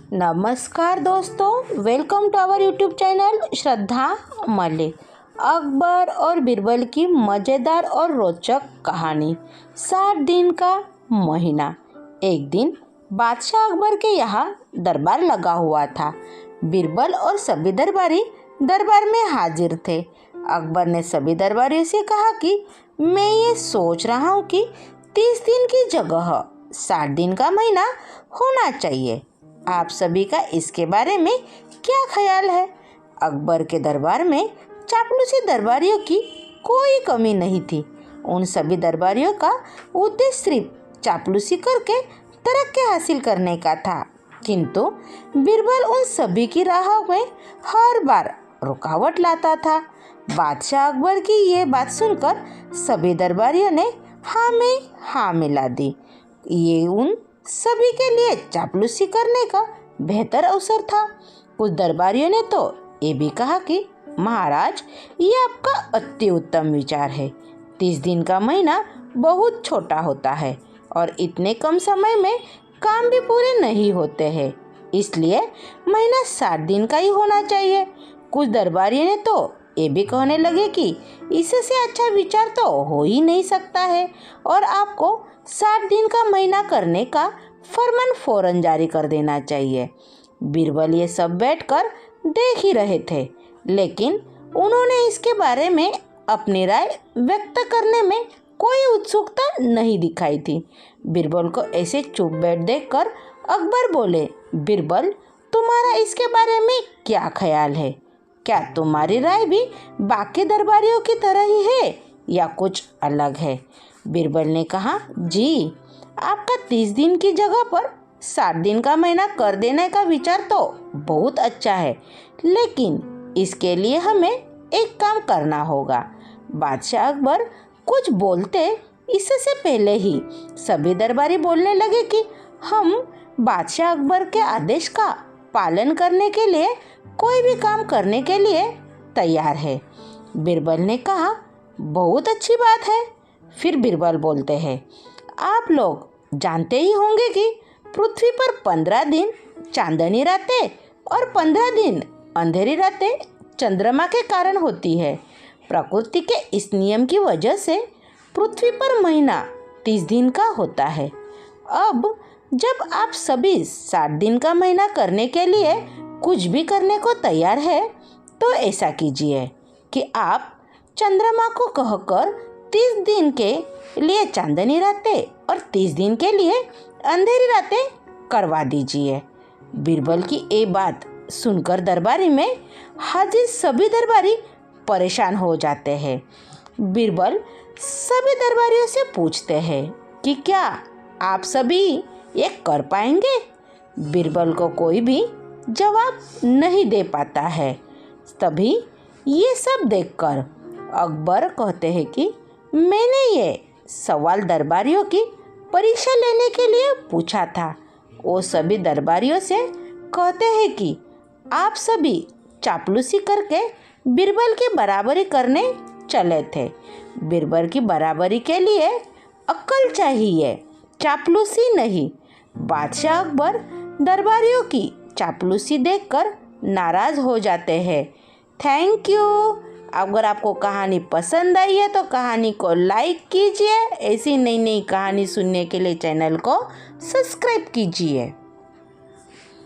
नमस्कार दोस्तों, welcome to our YouTube channel Shraddha Malik. Akbar और बीरबल की मज़ेदार और रोचक कहानी। 60 दिन का महीना। एक दिन बादशाह अकबर के यहाँ दरबार लगा हुआ था। बीरबल और सभी दरबारी दरबार में हाजिर थे। अकबर ने सभी दरबारियों से कहा कि मैं ये सोच रहा हूँ कि 30 दिन की जगह 60 दिन का महीना होना चाहिए। आप सभी का इसके बारे में क्या ख्याल है? अकबर के दरबार में चापलूसी दरबारियों की कोई कमी नहीं थी। उन सभी दरबारियों का उद्देश्य सिर्फ चापलूसी करके तरक्की हासिल करने का था, किंतु बीरबल उन सभी की राह में हर बार रुकावट लाता था। बादशाह अकबर की ये बात सुनकर सभी दरबारियों ने हाँ में हाँ मिला दी। ये उन सभी के लिए चापलूसी करने का बेहतर अवसर था। कुछ दरबारियों ने तो ये भी कहा कि महाराज, ये आपका अति उत्तम विचार है। 30 दिन का महीना बहुत छोटा होता है और इतने कम समय में काम भी पूरे नहीं होते हैं, इसलिए महीना 60 दिन का ही होना चाहिए। कुछ दरबारियों ने तो ये भी कहने लगे कि इससे अच्छा विचार तो हो ही नहीं सकता है और आपको 60 दिन का महीना करने का फरमान फौरन जारी कर देना चाहिए। बीरबल ये सब बैठकर देख ही रहे थे, लेकिन उन्होंने इसके बारे में अपनी राय व्यक्त करने में कोई उत्सुकता नहीं दिखाई थी। बीरबल को ऐसे चुप बैठ देखकर अकबर बोले, बीरबल, तुम्हारा इसके बारे में क्या ख्याल है? क्या तुम्हारी राय भी बाकी दरबारियों की तरह ही है या कुछ अलग है? बीरबल ने कहा, जी, आपका 30 दिन की जगह पर 60 दिन का महीना कर देने का विचार तो बहुत अच्छा है, लेकिन इसके लिए हमें एक काम करना होगा। बादशाह अकबर कुछ बोलते इससे पहले ही सभी दरबारी बोलने लगे कि हम बादशाह अकबर के आदेश का पालन करने के लिए कोई भी काम करने के लिए तैयार है। बीरबल ने कहा, बहुत अच्छी बात है। फिर बीरबल बोलते हैं, आप लोग जानते ही होंगे कि पृथ्वी पर 15 दिन चांदनी रातें और 15 दिन अंधेरी रातें चंद्रमा के कारण होती है। प्रकृति के इस नियम की वजह से पृथ्वी पर महीना 30 दिन का होता है। अब जब आप सभी 60 दिन का महीना करने के लिए कुछ भी करने को तैयार है, तो ऐसा कीजिए कि आप चंद्रमा को कहकर 30 दिन के लिए चांदनी रातें और 30 दिन के लिए अंधेरी रातें करवा दीजिए। बीरबल की ये बात सुनकर दरबारी में हाजिर सभी दरबारी परेशान हो जाते हैं। बीरबल सभी दरबारियों से पूछते हैं कि क्या आप सभी ये कर पाएंगे? बीरबल को कोई भी जवाब नहीं दे पाता है। तभी ये सब देखकर अकबर कहते हैं कि मैंने ये सवाल दरबारियों की परीक्षा लेने के लिए पूछा था। वो सभी दरबारियों से कहते हैं कि आप सभी चापलूसी करके बीरबल की बराबरी करने चले थे। बीरबल की बराबरी के लिए अक्ल चाहिए, चापलूसी नहीं। बादशाह अकबर दरबारियों की चापलूसी देखकर नाराज़ हो जाते हैं। Thank you. अगर आपको कहानी पसंद आई है तो कहानी को लाइक कीजिए। ऐसी नई नई कहानी सुनने के लिए चैनल को सब्सक्राइब कीजिए।